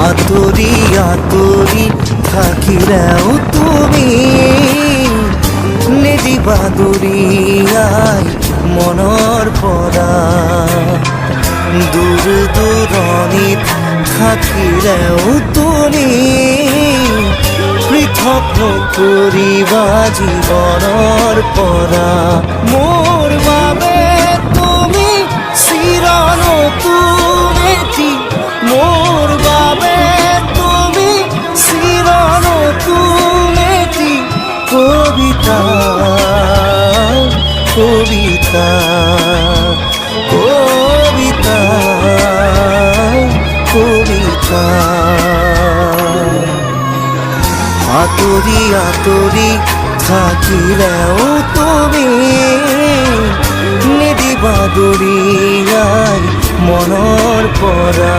আতরি আতরি থাকিলেও তুমি নিদিবা দূৰিয়াই মনৰ পৰা। দূৰ দূৰণিত থাকিলেও তুমি পৃথক নকৰিবা জীৱনৰ পৰা। মোৰ বাবে তুমি চিৰ নতুন এটি, মোৰ বাবে তুমি চিৰ নতুন এটি কবিতা কবিতা কবিতা কবিতা। আতৰি আতৰি থাকিলেও তুমি নিদিবা দূৰিয়াই মনৰ পৰা।